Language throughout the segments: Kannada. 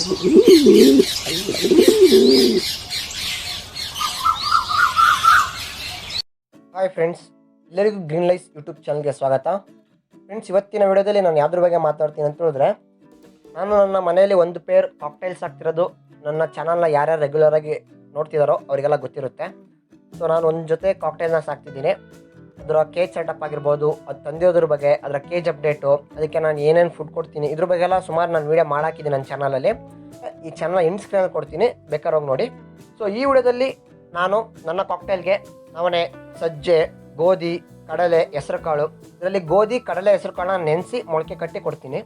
ಹಾಯ್ ಫ್ರೆಂಡ್ಸ್, ಎಲ್ಲರಿಗೂ ಗ್ರೀನ್ ಲೈಫ್ ಯೂಟ್ಯೂಬ್ ಚಾನಲ್ಗೆ ಸ್ವಾಗತ. ಫ್ರೆಂಡ್ಸ್, ಇವತ್ತಿನ ವಿಡಿಯೋದಲ್ಲಿ ನಾನು ಯಾವ್ದ್ರ ಬಗ್ಗೆ ಮಾತಾಡ್ತೀನಿ ಅಂತ ಹೇಳಿದ್ರೆ, ನಾನು ನನ್ನ ಮನೆಯಲ್ಲಿ ಒಂದು ಪೇರ್ ಕಾಕ್ಟೈಲ್ಸ್ ಹಾಕ್ತಿರೋದು ನನ್ನ ಚಾನಲ್ನ ಯಾರ್ಯಾರು ರೆಗ್ಯುಲರ್ ಆಗಿ ನೋಡ್ತಿದ್ದಾರೋ ಅವರಿಗೆಲ್ಲ ಗೊತ್ತಿರುತ್ತೆ. ಸೊ ನಾನು ಒಂದು ಜೊತೆ ಕಾಕ್ಟೈಲ್ನ ಸಾಕ್ತಿದ್ದೀನಿ. ಅದರ ಕೇಜ್ ಸೆಟಪ್ ಆಗಿರ್ಬೋದು, ಅದು ತಂದಿರೋದ್ರ ಬಗ್ಗೆ, ಅದರ ಕೇಜ್ ಅಪ್ಡೇಟು, ಅದಕ್ಕೆ ನಾನು ಏನೇನು ಫುಡ್ ಕೊಡ್ತೀನಿ, ಇದ್ರ ಬಗ್ಗೆ ಎಲ್ಲ ಸುಮಾರು ನಾನು ವೀಡಿಯೋ ಮಾಡಾಕಿದ್ದೀನಿ ನನ್ನ ಚಾನಲಲ್ಲಿ. ಈ ಚಾನಲ್ ಎಂಡ್ ಸ್ಕ್ರೀನಲ್ಲಿ ಕೊಡ್ತೀನಿ, ಬೇಕಾದ್ರೆ ಹೋಗಿ ನೋಡಿ. ಸೊ ಈ ವಿಡಿಯೋದಲ್ಲಿ ನಾನು ನನ್ನ ಕಾಕ್ಟೈಲ್ಗೆ ನವಣೆ, ಸಜ್ಜೆ, ಗೋಧಿ, ಕಡಲೆ, ಹೆಸರು ಕಾಳು, ಇದರಲ್ಲಿ ಗೋಧಿ, ಕಡಲೆ, ಹೆಸರು ಕಾಳನ್ನ ನೆನೆಸಿ ಮೊಳಕೆ ಕಟ್ಟಿ ಕೊಡ್ತೀನಿ.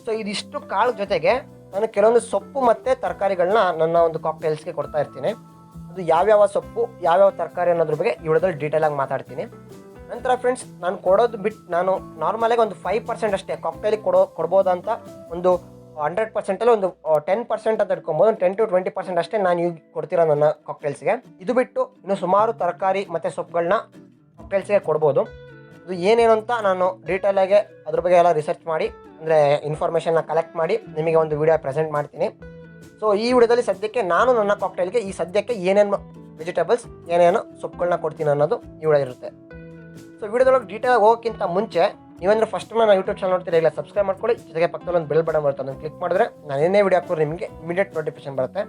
ಸೊ ಇದಿಷ್ಟು ಕಾಳು ಜೊತೆಗೆ ನಾನು ಕೆಲವೊಂದು ಸೊಪ್ಪು ಮತ್ತು ತರಕಾರಿಗಳನ್ನ ನನ್ನ ಒಂದು ಕಾಕ್ಟೈಲ್ಸ್ಗೆ ಕೊಡ್ತಾ ಇರ್ತೀನಿ. ಅದು ಯಾವ್ಯಾವ ಸೊಪ್ಪು, ಯಾವ್ಯಾವ ತರಕಾರಿ ಅನ್ನೋದ್ರ ಬಗ್ಗೆ ಈ ವಿಡಿಯೋದಲ್ಲಿ ಡೀಟೇಲಾಗಿ ಮಾತಾಡ್ತೀನಿ. ನಂತರ ಫ್ರೆಂಡ್ಸ್, ನಾನು ಕೊಡೋದು ಬಿಟ್ಟು ನಾನು ನಾರ್ಮಲಾಗಿ ಒಂದು 5% ಅಷ್ಟೇ ಕಾಕ್ಟೈಲಿಗೆ ಕೊಡ್ಬೋದಂತ, ಒಂದು 100%ಅಲ್ಲಿ ಒಂದು 10% ಅಂತ ಇಟ್ಕೊಬೋದು. 10 to 20% ಅಷ್ಟೇ ನಾನು ಈಗ ಕೊಡ್ತಿರೋ ನನ್ನ ಕಾಕ್ಟೈಲ್ಸ್ಗೆ. ಇದು ಬಿಟ್ಟು ಇನ್ನು ಸುಮಾರು ತರಕಾರಿ ಮತ್ತು ಸೊಪ್ಪುಗಳನ್ನ ಕಾಕ್ಟೈಲ್ಸ್ಗೆ ಕೊಡ್ಬೋದು. ಇದು ಏನೇನು ಅಂತ ನಾನು ಡೀಟೇಲಾಗಿ ಅದ್ರ ಬಗ್ಗೆ ಎಲ್ಲ ರಿಸರ್ಚ್ ಮಾಡಿ, ಅಂದರೆ ಇನ್ಫಾರ್ಮೇಷನ್ನ ಕಲೆಕ್ಟ್ ಮಾಡಿ ನಿಮಗೆ ಒಂದು ವಿಡಿಯೋ ಪ್ರೆಸೆಂಟ್ ಮಾಡ್ತೀನಿ. ಸೊ ಈ ವಿಡಿಯೋದಲ್ಲಿ ಸದ್ಯಕ್ಕೆ ನಾನು ನನ್ನ ಕಾಕ್ಟೈಲ್ಗೆ ಈ ಸದ್ಯಕ್ಕೆ ಏನೇನು ವೆಜಿಟೇಬಲ್ಸ್, ಏನೇನು ಸೊಪ್ಪುಗಳನ್ನ ಕೊಡ್ತೀನಿ ಅನ್ನೋದು ಈ ವಿಡಿಯೋ ಇರುತ್ತೆ. ಸೊ ವಿಡಿಯೋದೊಳಗೆ ಡೀಟೇಲಾಗಿ ಹೋಗೋಕ್ಕಿಂತ ಮುಂಚೆ ನೀವಂದ್ರೆ ಫಸ್ಟ್ ನನ್ನ ಯೂಟ್ಯೂಬ್ ಚಾನಲ್ ನೋಡ್ತೀರಾ, ಇಲ್ಲ ಸಬ್ಸ್ಕ್ರೈಬ್ ಮಾಡ್ಕೊಳ್ಳಿ. ಜೊತೆಗೆ ಪಕ್ಕದಲ್ಲಿ ಒಂದು ಬೆಲ್ ಬಟನ್ ಬರುತ್ತೆ, ಅದನ್ನು ಕ್ಲಿಕ್ ಮಾಡಿದ್ರೆ ನಾನು ಏನೇ ವಿಡಿಯೋ ಹಾಕೋರು ನಿಮಗೆ ಇಮಿಡಿಯೇಟ್ ನೋಟಿಫಿಕೇಶನ್ ಬರುತ್ತೆ.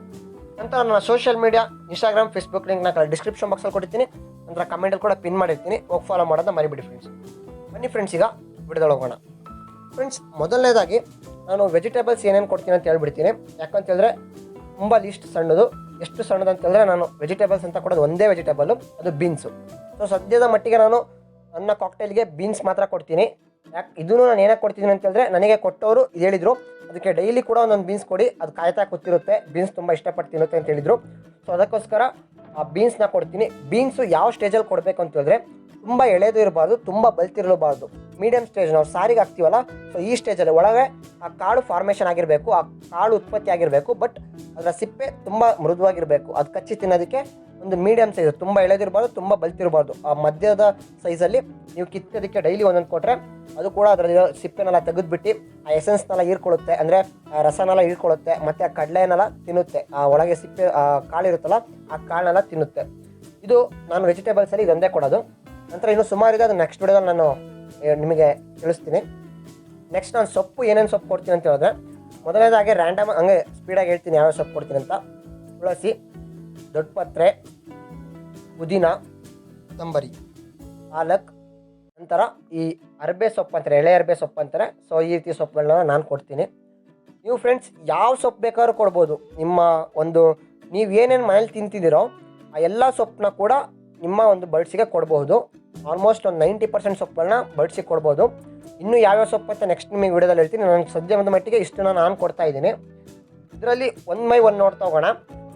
ನಂತರ ನನ್ನ ಸೋಷಿಯಲ್ ಮೀಡಿಯಾ ಇನ್ಸ್ಟಾಗ್ರಾಮ್, ಫೇಸ್ಬುಕ್ ಲಿಂಕ್ನ ಡಿಸ್ಕ್ರಿಪ್ಷನ್ ಬಾಕ್ಸಲ್ಲಿ ಕೊಡ್ತೀನಿ. ನಂತರ ಕಮೆಂಟಲ್ಲಿ ಕೂಡ ಪಿನ್ ಮಾಡಿರ್ತೀನಿ, ಹೋಗಿ ಫಾಲೋ ಮಾಡೋದನ್ನ ಮರಿಬಿಡಿ ಫ್ರೆಂಡ್ಸ್. ಬನ್ನಿ ಫ್ರೆಂಡ್ಸ್, ಈಗ ವಿಡಿಯೋದೊಳಗೆ ಹೋಗೋಣ. ಫ್ರೆಂಡ್ಸ್, ಮೊದಲನೇದಾಗಿ ನಾನು ವೆಜಿಟೇಬಲ್ಸ್ ಏನೇನು ಕೊಡ್ತೀನಿ ಅಂತ ಹೇಳ್ಬಿಡ್ತೀನಿ. ಯಾಕಂತ ಹೇಳಿದ್ರೆ ತುಂಬ ಲೀಸ್ಟ್ ಸಣ್ಣದು. ಎಷ್ಟು ಸಣ್ಣದು ಅಂತ ಹೇಳಿದ್ರೆ, ನಾನು ವೆಜಿಟೇಬಲ್ಸ್ ಅಂತ ಕೊಡೋದು ಒಂದೇ ವೆಜಿಟೇಬಲು, ಅದು ಬೀನ್ಸು. ಸೊ ಸದ್ಯದ ಮಟ್ಟಿಗೆ ನಾನು ನನ್ನ ಕಾಕ್ಟೈಲ್ಗೆ ಬೀನ್ಸ್ ಮಾತ್ರ ಕೊಡ್ತೀನಿ. ಇದನ್ನು ನಾನು ಏನಕ್ಕೆ ಕೊಡ್ತಿದ್ದೀನಿ ಅಂತ ಹೇಳಿದ್ರೆ, ನನಗೆ ಕೊಟ್ಟವರು ಇದು ಹೇಳಿದರು, ಅದಕ್ಕೆ ಡೈಲಿ ಕೂಡ ಒಂದೊಂದು ಬೀನ್ಸ್ ಕೊಡಿ, ಅದು ಕಾಯ್ತಾ ಕೂತಿರುತ್ತೆ, ಬೀನ್ಸ್ ತುಂಬ ಇಷ್ಟಪಟ್ಟು ತಿನ್ನುತ್ತೆ ಅಂತ ಹೇಳಿದರು. ಸೊ ಅದಕ್ಕೋಸ್ಕರ ಆ ಬೀನ್ಸ್ನ ಕೊಡ್ತೀನಿ. ಬೀನ್ಸು ಯಾವ ಸ್ಟೇಜಲ್ಲಿ ಕೊಡಬೇಕು ಅಂತ ಹೇಳಿದ್ರೆ, ತುಂಬ ಎಳೆದು ಇರಬಾರ್ದು, ತುಂಬ ಬಲ್ತಿರಲೂಬಾರ್ದು, ಮೀಡಿಯಮ್ ಸ್ಟೇಜ್. ನಾವು ಸಾರಿಗೆ ಹಾಕ್ತೀವಲ್ಲ, ಸೊ ಈ ಸ್ಟೇಜಲ್ಲಿ ಒಳಗೆ ಆ ಕಾಳು ಫಾರ್ಮೇಷನ್ ಆಗಿರಬೇಕು, ಆ ಕಾಳು ಉತ್ಪತ್ತಿ ಆಗಿರಬೇಕು. ಬಟ್ ಅದರ ಸಿಪ್ಪೆ ತುಂಬ ಮೃದುವಾಗಿರಬೇಕು. ಅದು ಕಚ್ಚಿ ತಿನ್ನೋದಕ್ಕೆ ಒಂದು ಮೀಡಿಯಮ್ ಸೈಜ್, ತುಂಬ ಎಳೆದಿರಬಾರ್ದು, ತುಂಬ ಬಲ್ತಿರಬಾರ್ದು. ಆ ಮಧ್ಯದ ಸೈಜಲ್ಲಿ ನೀವು ಕಿತ್ತೋದಕ್ಕೆ ಡೈಲಿ ಒಂದೊಂದು ಕೊಟ್ಟರೆ ಅದು ಕೂಡ ಅದರಲ್ಲಿರೋ ಸಿಪ್ಪೆನೆಲ್ಲ ತೆಗೆದುಬಿಟ್ಟು ಆ ಎಸೆನ್ಸ್ನೆಲ್ಲ ಹೀರ್ಕೊಳ್ಳುತ್ತೆ, ಅಂದರೆ ಆ ರಸನೆಲ್ಲ ಹೀರ್ಕೊಳ್ಳುತ್ತೆ, ಮತ್ತು ಆ ಕಡಲೆನೆಲ್ಲ ತಿನ್ನುತ್ತೆ. ಆ ಒಳಗೆ ಸಿಪ್ಪೆ ಆ ಕಾಳಿರುತ್ತಲ್ಲ, ಆ ಕಾಳನ್ನೆಲ್ಲ ತಿನ್ನುತ್ತೆ. ಇದು ನಾನು ವೆಜಿಟೇಬಲ್ಸಲ್ಲಿ ಇದೊಂದೇ ಕೊಡೋದು. ನಂತರ ಇನ್ನೂ ಸುಮಾರಿದೆ, ಅದು ನೆಕ್ಸ್ಟ್ ವಿಡಿಯೋದಲ್ಲಿ ನಾನು ನಿಮಗೆ ತಿಳಿಸ್ತೀನಿ. ನೆಕ್ಸ್ಟ್ ನಾನು ಸೊಪ್ಪು ಏನೇನು ಸೊಪ್ಪು ಕೊಡ್ತೀನಿ ಅಂತ ಹೇಳಿದ್ರೆ, ಮೊದಲನೇದಾಗಿ ರ್ಯಾಂಡಮ್ ಹಂಗೆ ಸ್ಪೀಡಾಗಿ ಹೇಳ್ತೀನಿ ಯಾವ್ಯಾವ ಸೊಪ್ಪು ಕೊಡ್ತೀನಿ ಅಂತ. ತುಳಸಿ, ದೊಡ್ಡಪತ್ರೆ, ಪುದೀನ, ಕೊತ್ತಂಬರಿ, ಪಾಲಕ್, ನಂತರ ಈ ಅರಬೆ ಸೊಪ್ಪು ಅಂತಾರೆ, ಎಳೆ ಅರಬೆ ಸೊಪ್ಪು ಅಂತಾರೆ. ಸೊ ಈ ರೀತಿ ಸೊಪ್ಪುಗಳನ್ನ ನಾನು ಕೊಡ್ತೀನಿ. ನೀವು ಫ್ರೆಂಡ್ಸ್ ಯಾವ ಸೊಪ್ಪು ಬೇಕಾದ್ರೂ ಕೊಡ್ಬೋದು. ನಿಮ್ಮ ಒಂದು ನೀವು ಏನೇನು ಮನೇಲಿ ತಿಂತಿದ್ದೀರೋ ಆ ಎಲ್ಲ ಸೊಪ್ಪನ್ನ ಕೂಡ ನಿಮ್ಮ ಒಂದು ಬಡ್ಸಿಗೆ ಕೊಡ್ಬೋದು. ಆಲ್ಮೋಸ್ಟ್ ಒಂದು 90% ಸೊಪ್ಪುಗಳನ್ನ ಬಡ್ಸಿಗೆ ಕೊಡ್ಬೋದು. ಇನ್ನೂ ಯಾವ್ಯಾವ ಸೊಪ್ಪು ಅಂತ ನೆಕ್ಸ್ಟ್ ನಿಮಗೆ ವಿಡಿಯೋದಲ್ಲಿ ಹೇಳ್ತೀನಿ. ನಾನು ಸದ್ಯ ಒಂದು ಮಟ್ಟಿಗೆ ಇಷ್ಟನ್ನು ನಾನು ಕೊಡ್ತಾ ಇದ್ದೀನಿ. ಇದರಲ್ಲಿ 1 by 1 ನೋಡ್ತಾ ಹೋಗೋಣ.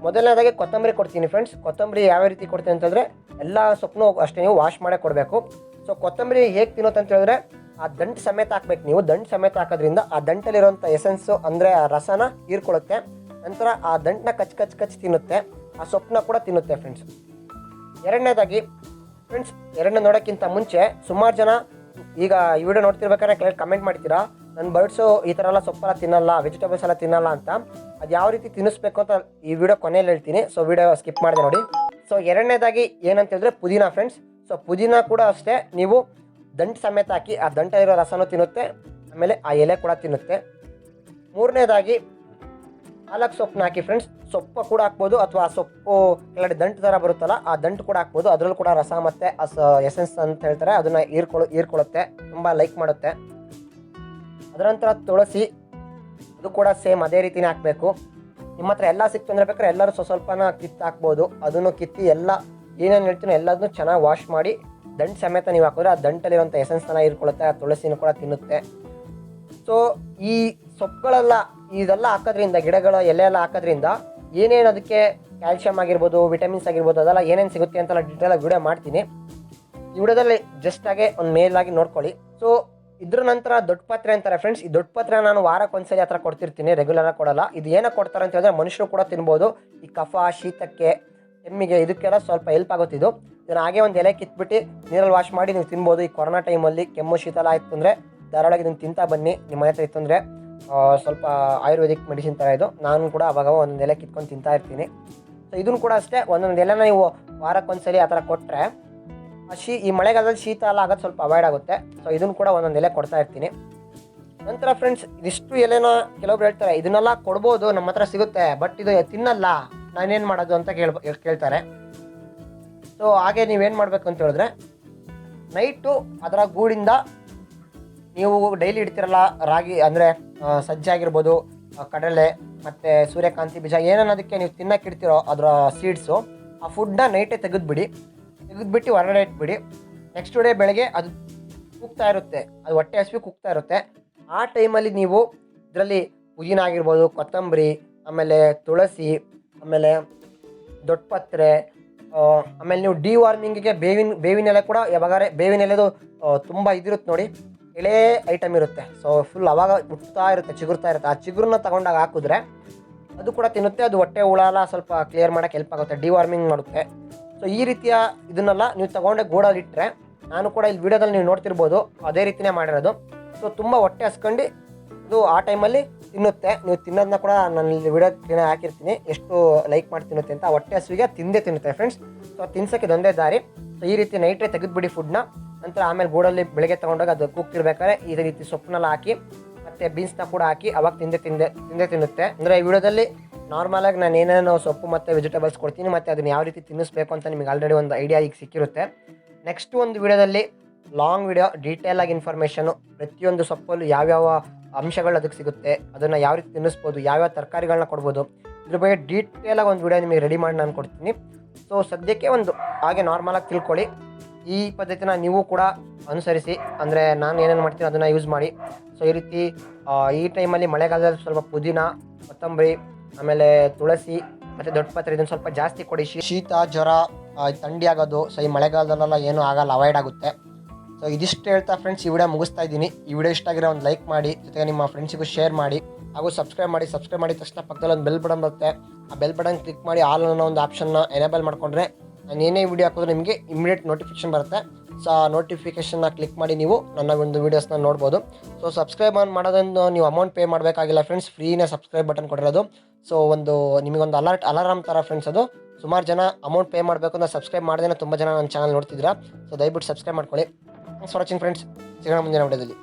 ಮೊದಲನೇದಾಗಿ ಕೊತ್ತಂಬರಿ ಕೊಡ್ತೀನಿ ಫ್ರೆಂಡ್ಸ್. ಕೊತ್ತಂಬರಿ ಯಾವ ರೀತಿ ಕೊಡ್ತೀನಿ ಅಂತಂದರೆ, ಎಲ್ಲ ಸೊಪ್ಪನ್ನು ಅಷ್ಟೇ ನೀವು ವಾಶ್ ಮಾಡೇ ಕೊಡಬೇಕು. ಸೊ ಕೊತ್ತಂಬರಿ ಹೇಗೆ ತಿನ್ನೋದು ಅಂತ ಹೇಳಿದ್ರೆ, ಆ ದಂಟು ಸಮೇತ ಹಾಕ್ಬೇಕು ನೀವು. ದಂಟು ಸಮೇತ ಹಾಕೋದ್ರಿಂದ ಆ ದಂಟಲ್ಲಿರೋಂಥ ಎಸೆನ್ಸು, ಅಂದರೆ ಆ ರಸನ ಹೀರ್ಕೊಳ್ಳುತ್ತೆ. ನಂತರ ಆ ದಂಟನ್ನ ಕಚ್ಚಿ ತಿನ್ನುತ್ತೆ, ಆ ಸೊಪ್ಪನ್ನ ಕೂಡ ತಿನ್ನುತ್ತೆ ಫ್ರೆಂಡ್ಸ್. ಎರಡನೇದಾಗಿ ಫ್ರೆಂಡ್ಸ್, ಎರಡನೇ ನೋಡೋಕ್ಕಿಂತ ಮುಂಚೆ ಸುಮಾರು ಜನ ಈಗ ಈ ವಿಡಿಯೋ ನೋಡ್ತಿರ್ಬೇಕಾದ್ರೆ ಕಮೆಂಟ್ ಮಾಡ್ತೀರಾ, ನನ್ನ ಬರ್ಡ್ಸು ಈ ಥರ ಎಲ್ಲ ಸೊಪ್ಪೆಲ್ಲ ತಿನ್ನಲ್ಲ, ವೆಜಿಟೇಬಲ್ಸ್ ಎಲ್ಲ ತಿನ್ನಲ್ಲ ಅಂತ. ಅದು ಯಾವ ರೀತಿ ತಿನ್ನಿಸ್ಬೇಕು ಅಂತ ಈ ವಿಡಿಯೋ ಕೊನೆಯಲ್ಲಿ ಹೇಳ್ತೀನಿ. ಸೊ ವಿಡಿಯೋ ಸ್ಕಿಪ್ ಮಾಡಿದೆ ನೋಡಿ. ಸೊ ಎರಡನೇದಾಗಿ ಏನಂತ ಹೇಳಿದ್ರೆ ಪುದೀನ ಫ್ರೆಂಡ್ಸ್. ಸೊ ಪುದೀನ ಕೂಡ ಅಷ್ಟೇ, ನೀವು ದಂಟು ಸಮೇತ ಹಾಕಿ ಆ ದಂಟಲ್ಲಿರೋ ರಸನೂ ತಿನ್ನುತ್ತೆ, ಆಮೇಲೆ ಆ ಎಲೆ ಕೂಡ ತಿನ್ನುತ್ತೆ. ಮೂರನೇದಾಗಿ ಪಾಲಕ್ ಸೊಪ್ಪನ್ನ ಹಾಕಿ ಫ್ರೆಂಡ್ಸ್. ಸೊಪ್ಪು ಕೂಡ ಹಾಕ್ಬೋದು, ಅಥವಾ ಆ ಸೊಪ್ಪು ಕೆಳಗಡೆ ದಂಟು ಥರ ಬರುತ್ತಲ್ಲ, ಆ ದಂಟು ಕೂಡ ಹಾಕ್ಬೋದು. ಅದರಲ್ಲೂ ಕೂಡ ರಸ ಮತ್ತು ಎಸೆನ್ಸ್ ಅಂತ ಹೇಳ್ತಾರೆ, ಅದನ್ನು ಹೀರ್ಕೊಳ್ಳುತ್ತೆ, ತುಂಬ ಲೈಕ್ ಮಾಡುತ್ತೆ. ಅದರ ನಂತರ ತುಳಸಿ, ಅದು ಕೂಡ ಸೇಮ್ ಅದೇ ರೀತಿನೇ ಹಾಕಬೇಕು. ನಿಮ್ಮ ಹತ್ರ ಎಲ್ಲ ಸಿಕ್ತು ಅಂದರೆ ಬೇಕಾದ್ರೆ ಎಲ್ಲರೂ ಸ್ವಲ್ಪನ ಕಿತ್ತು ಹಾಕ್ಬೋದು. ಅದನ್ನು ಕಿತ್ತಿ ಎಲ್ಲ ಏನೇನು ಹೇಳ್ತೀನೋ ಎಲ್ಲದನ್ನು ಚೆನ್ನಾಗಿ ವಾಶ್ ಮಾಡಿ ದಂಟು ಸಮೇತ ನೀವು ಹಾಕಿದ್ರೆ ಆ ದಂಟಲ್ಲಿರುವಂಥ ಎಸೆನ್ಸ್ನ ಹೀರ್ಕೊಳ್ಳುತ್ತೆ, ಆ ತುಳಸಿನೂ ಕೂಡ ತಿನ್ನುತ್ತೆ. ಸೊ ಈ ಸೊಪ್ಪುಗಳೆಲ್ಲ ಇದೆಲ್ಲ ಹಾಕೋದ್ರಿಂದ, ಗಿಡಗಳ ಎಲೆ ಎಲ್ಲ ಹಾಕೋದ್ರಿಂದ ಏನೇನು ಅದಕ್ಕೆ ಕ್ಯಾಲ್ಶಿಯಮ್ ಆಗಿರ್ಬೋದು, ವಿಟಮಿನ್ಸ್ ಆಗಿರ್ಬೋದು, ಅದೆಲ್ಲ ಏನೇನು ಸಿಗುತ್ತೆ ಅಂತೆಲ್ಲ ಡೀಟೇಲಾಗಿ ವಿಡಿಯೋ ಮಾಡ್ತೀನಿ. ಈ ವಿಡಿಯೋದಲ್ಲಿ ಜಸ್ಟಾಗೆ ಒಂದು ಮೇಲಾಗಿ ನೋಡ್ಕೊಳ್ಳಿ. ಸೊ ಇದ್ರ ನಂತರ ದೊಡ್ಡ ಪಾತ್ರೆ ಅಂತಾರೆ ಫ್ರೆಂಡ್ಸ್. ಈ ದೊಡ್ಡ ಪಾತ್ರೆ ನಾನು ವಾರಕ್ಕೆ ಒಂದ್ಸರಿ ಆ ಥರ ಕೊಡ್ತಿರ್ತೀನಿ, ರೆಗ್ಯುಲರಾಗಿ ಕೊಡಲ್ಲ. ಇದು ಏನಕ್ಕೆ ಕೊಡ್ತಾರೆ ಅಂತ ಹೇಳಿದ್ರೆ, ಮನುಷ್ಯರು ಕೂಡ ತಿನ್ಬೋದು. ಈ ಕಫ, ಶೀತಕ್ಕೆ, ಕೆಮ್ಮಿಗೆ, ಇದಕ್ಕೆಲ್ಲ ಸ್ವಲ್ಪ ಹೆಲ್ಪ್ ಆಗುತ್ತಿದ್ದು. ಇದನ್ನು ಹಾಗೆ ಒಂದು ಎಲೆ ಕಿತ್ಬಿಟ್ಟು ನೀರಲ್ಲಿ ವಾಶ್ ಮಾಡಿ ನೀವು ತಿನ್ಬೋದು. ಈ ಕೊರೋನಾ ಟೈಮಲ್ಲಿ ಕೆಮ್ಮು ಶೀತ ಎಲ್ಲ ಆಯಿತು ಅಂದರೆ ಧಾರಾಳವಾಗಿ ಇದನ್ನು ತಿಂತಾ ಬನ್ನಿ, ನಿಮ್ಮ ಮನೆ ಹತ್ರ ಇತ್ತು ಅಂದರೆ. ಸ್ವಲ್ಪ ಆಯುರ್ವೇದಿಕ್ ಮೆಡಿಸಿನ್ ಥರ ಇದು. ನಾನು ಕೂಡ ಅವಾಗ ಒಂದೊಂದು ಎಲೆ ಕಿತ್ಕೊಂಡು ತಿಂತಾ ಇರ್ತೀನಿ. ಸೊ ಇದನ್ನು ಕೂಡ ಅಷ್ಟೇ, ಒಂದೊಂದು ಎಲೆನ ನೀವು ವಾರಕ್ಕೊಂದ್ಸಲಿ ಆ ಥರ ಕೊಟ್ಟರೆ ಈ ಮಳೆಗಾಲದಲ್ಲಿ ಶೀತ ಎಲ್ಲ ಆಗೋದು ಸ್ವಲ್ಪ ಅವಾಯ್ಡ್ ಆಗುತ್ತೆ. ಸೊ ಇದನ್ನು ಕೂಡ ಒಂದೊಂದು ಎಲೆ ಕೊಡ್ತಾ ಇರ್ತೀನಿ. ನಂತರ ಫ್ರೆಂಡ್ಸ್, ಇದಿಷ್ಟು ಎಲೆನ ಕೆಲವೊಬ್ರು ಹೇಳ್ತಾರೆ ಇದನ್ನೆಲ್ಲ ಕೊಡ್ಬೋದು, ನಮ್ಮ ಹತ್ರ ಸಿಗುತ್ತೆ, ಬಟ್ ಇದು ತಿನ್ನಲ್ಲ, ನಾನೇನು ಮಾಡೋದು ಅಂತ ಕೇಳ್ತಾರೆ. ಸೊ ಹಾಗೆ ನೀವೇನು ಮಾಡಬೇಕು ಅಂತ ಹೇಳಿದ್ರೆ, ನೈಟು ಅದರ ಗೂಡಿಂದ ನೀವು ಡೈಲಿ ಇಡ್ತಿರಲ್ಲ ರಾಗಿ ಅಂದರೆ ಸಜ್ಜಾಗಿರ್ಬೋದು, ಕಡಲೆ ಮತ್ತು ಸೂರ್ಯಕಾಂತಿ ಬೀಜ ಏನನ್ನೋದಕ್ಕೆ ನೀವು ತಿನ್ನಕ್ಕೆ ಇಡ್ತಿರೋ ಅದರ ಸೀಡ್ಸು, ಆ ಫುಡ್ನ ನೈಟೇ ತೆಗೆದುಬಿಟ್ಟು ಹೊರಗಡೆ ಇಟ್ಬಿಡಿ. ನೆಕ್ಸ್ಟ್ ಡೇ ಬೆಳಗ್ಗೆ ಅದು ಕೂಗ್ತಾ ಇರುತ್ತೆ, ಅದು ಹೊಟ್ಟೆ ಹಸಿವು ಕೂಗ್ತಾ ಇರುತ್ತೆ. ಆ ಟೈಮಲ್ಲಿ ನೀವು ಇದರಲ್ಲಿ ಪುದೀನ ಆಗಿರ್ಬೋದು, ಕೊತ್ತಂಬರಿ, ಆಮೇಲೆ ತುಳಸಿ, ಆಮೇಲೆ ದೊಡ್ಡಪತ್ರೆ, ಆಮೇಲೆ ನೀವು ಡಿವಾರ್ಮಿಂಗಿಗೆ ಬೇವಿನ ಎಲೆ ಕೂಡ ಯಾವಾಗಾರೆ ಬೇವಿನ ಎಲೆದು ತುಂಬ ಇದಿರುತ್ತೆ ನೋಡಿ, ಎಳೆ ಐಟಮ್ ಇರುತ್ತೆ. ಸೊ ಫುಲ್ ಅವಾಗ ಹುಟ್ತಾ ಇರುತ್ತೆ, ಚಿಗುರ್ತಾ ಇರುತ್ತೆ. ಆ ಚಿಗುರನ್ನ ತಗೊಂಡಾಗ ಹಾಕಿದ್ರೆ ಅದು ಕೂಡ ತಿನ್ನುತ್ತೆ. ಅದು ಹೊಟ್ಟೆ ಹುಳ ಎಲ್ಲ ಸ್ವಲ್ಪ ಕ್ಲಿಯರ್ ಮಾಡೋಕ್ಕೆ ಹೆಲ್ಪ್ ಆಗುತ್ತೆ, ಡಿವಾರ್ಮಿಂಗ್ ಮಾಡುತ್ತೆ. ಸೊ ಈ ರೀತಿಯ ಇದನ್ನೆಲ್ಲ ನೀವು ತಗೊಂಡೆ ಗೋಡಲ್ಲಿ ಇಟ್ಟರೆ, ನಾನು ಕೂಡ ಇಲ್ಲಿ ವಿಡಿಯೋದಲ್ಲಿ ನೀವು ನೋಡ್ತಿರ್ಬೋದು ಅದೇ ರೀತಿಯೇ ಮಾಡಿರೋದು. ಸೊ ತುಂಬ ಹೊಟ್ಟೆ ಹಸ್ಕೊಂಡು ಇದು ಆ ಟೈಮಲ್ಲಿ ತಿನ್ನುತ್ತೆ. ನೀವು ತಿನ್ನೋದನ್ನ ಕೂಡ ನಾನು ಇಲ್ಲಿ ವಿಡಿಯೋ ಕ್ಲೀನಾಗಿ ಹಾಕಿರ್ತೀನಿ, ಎಷ್ಟು ಲೈಕ್ ಮಾಡಿ ತಿನ್ನುತ್ತೆ ಅಂತ. ಹೊಟ್ಟೆ ಹಸುವಿಗೆ ತಿನ್ನುತ್ತೆ ಫ್ರೆಂಡ್ಸ್. ಸೊ ತಿನ್ಸೋಕ್ಕೆ ಇದೊಂದೇ ದಾರಿ. ಸೊ ಈ ರೀತಿ ನೈಟೇ ತೆಗೆದುಬಿಡಿ ಫುಡ್ನ. ನಂತರ ಆಮೇಲೆ ಗೂಡಲ್ಲಿ ಬೆಳಗ್ಗೆ ತೊಗೊಂಡಾಗ ಅದು ಕೂಗ್ತಿರ್ಬೇಕಾದ್ರೆ ಈ ರೀತಿ ಸೊಪ್ಪನ್ನೆಲ್ಲ ಹಾಕಿ ಮತ್ತು ಬೀನ್ಸ್ನ ಕೂಡ ಹಾಕಿ ಅವಾಗ ತಿನ್ನುತ್ತೆ. ಅಂದರೆ ಈ ವಿಡಿಯೋದಲ್ಲಿ ನಾರ್ಮಲಾಗಿ ನಾನು ಏನೇನೋ ಸೊಪ್ಪು ಮತ್ತು ವೆಜಿಟೇಬಲ್ಸ್ ಕೊಡ್ತೀನಿ, ಮತ್ತು ಅದನ್ನು ಯಾವ ರೀತಿ ತಿನ್ನಿಸ್ಬೇಕು ಅಂತ ನಿಮಗೆ ಆಲ್ರೆಡಿ ಒಂದು ಐಡಿಯಾ ಈಗ ಸಿಕ್ಕಿರುತ್ತೆ. ನೆಕ್ಸ್ಟ್ ಒಂದು ವಿಡಿಯೋದಲ್ಲಿ ಲಾಂಗ್ ವಿಡಿಯೋ ಡೀಟೇಲಾಗಿ ಇನ್ಫಾರ್ಮೇಷನು, ಪ್ರತಿಯೊಂದು ಸೊಪ್ಪಲ್ಲೂ ಯಾವ್ಯಾವ ಅಂಶಗಳು ಅದಕ್ಕೆ ಸಿಗುತ್ತೆ, ಅದನ್ನು ಯಾವ ರೀತಿ ತಿನ್ನಿಸ್ಬೋದು, ಯಾವ್ಯಾವ ತರಕಾರಿಗಳನ್ನ ಕೊಡ್ಬೋದು, ಇದ್ರ ಬಗ್ಗೆ ಡೀಟೇಲಾಗಿ ಒಂದು ವಿಡಿಯೋ ನಿಮಗೆ ರೆಡಿ ಮಾಡಿ ನಾನು ಕೊಡ್ತೀನಿ. ಸೊ ಸದ್ಯಕ್ಕೆ ಒಂದು ಹಾಗೆ ನಾರ್ಮಲಾಗಿ ತಿಳ್ಕೊಳ್ಳಿ. ಈ ಪದ್ಧತಿನ ನೀವು ಕೂಡ ಅನುಸರಿಸಿ, ಅಂದರೆ ನಾನು ಏನೇನು ಮಾಡ್ತೀನಿ ಅದನ್ನು ಯೂಸ್ ಮಾಡಿ. ಸೊ ಈ ರೀತಿ ಈ ಟೈಮಲ್ಲಿ ಮಳೆಗಾಲದಲ್ಲಿ ಸ್ವಲ್ಪ ಪುದೀನ, ಕೊತ್ತಂಬರಿ, ಆಮೇಲೆ ತುಳಸಿ ಮತ್ತು ದೊಡ್ಡಪತ್ರೆ ಇದನ್ನು ಸ್ವಲ್ಪ ಜಾಸ್ತಿ ಕೊಡಿ. ಶೀತ, ಜ್ವರ, ಥಂಡಿ ಆಗೋದು ಸೊ ಈ ಮಳೆಗಾಲದಲ್ಲೆಲ್ಲ ಏನೂ ಆಗಲ್ಲ, ಅವಾಯ್ಡ್ ಆಗುತ್ತೆ. ಸೊ ಇದಿಷ್ಟು ಹೇಳ್ತಾ ಫ್ರೆಂಡ್ಸ್ ಈ ವಿಡಿಯೋ ಮುಗಿಸ್ತಾ ಇದ್ದೀನಿ. ಈ ವಿಡಿಯೋ ಇಷ್ಟ ಆಗಿರೋ ಒಂದು ಲೈಕ್ ಮಾಡಿ, ಜೊತೆಗೆ ನಿಮ್ಮ ಫ್ರೆಂಡ್ಸಿಗೂ ಶೇರ್ ಮಾಡಿ, ಹಾಗೂ ಸಬ್ಸ್ಕ್ರೈಬ್ ಮಾಡಿದ ತಕ್ಷಣ ಪಕ್ಕದಲ್ಲಿ ಒಂದು ಬೆಲ್ ಬಟನ್ ಬರುತ್ತೆ. ಆ ಬೆಲ್ ಬಟನ್ ಕ್ಲಿಕ್ ಮಾಡಿ ಆಲ್ ಅನ್ನೋ ಒಂದು ಆಪ್ಷನ್ನ ಎನೇಬಲ್ ಮಾಡಿಕೊಂಡ್ರೆ ನಾನು ಏನೇ ವಿಡಿಯೋ ಹಾಕಿದ್ರೆ ನಿಮಗೆ ಇಮಿಡಿಯೇಟ್ ನೋಟಿಫಿಕೇಷನ್ ಬರುತ್ತೆ. ಸೊ ಆ ನೋಟಿಫಿಕೇಷನ್ನ ಕ್ಲಿಕ್ ಮಾಡಿ ನೀವು ನನ್ನ ಒಂದು ವೀಡಿಯೋಸ್ನ ನೋಡ್ಬೋದು. ಸೊ ಸಬ್ಸ್ಕ್ರೈಬ್ ಮಾಡೋದನ್ನು ನೀವು ಅಮೌಂಟ್ ಪೇ ಮಾಡಬೇಕಾಗಿಲ್ಲ ಫ್ರೆಂಡ್ಸ್, ಫ್ರೀನೇ ಸಬ್ಸ್ಕ್ರೈಬ್ ಬಟನ್ ಕೊಟ್ಟಿರೋದು. ಸೊ ನಿಮಗೊಂದು ಅಲಾರಾಮ್ ಥರ ಫ್ರೆಂಡ್ಸ್ ಅದು. ಸುಮಾರು ಜನ ಅಮೌಂಟ್ ಪೇ ಮಾಡಬೇಕು ಅಂತ ಸಬ್ಸ್ಕ್ರೈಬ್ ಮಾಡ್ದೇ ತುಂಬ ಜನ ನನ್ನ ಚಾನಲ್ ನೋಡ್ತಿದ್ದೀರಾ. ಸೊ ದಯವಿಟ್ಟು ಸಬ್ಸ್ಕ್ರೈಬ್ ಮಾಡ್ಕೊಳ್ಳಿ. Thanks for watching friends. ಸಿಗೋಣ ಮುಂದಿನ ವಿಡಿಯೋದಲ್ಲಿ.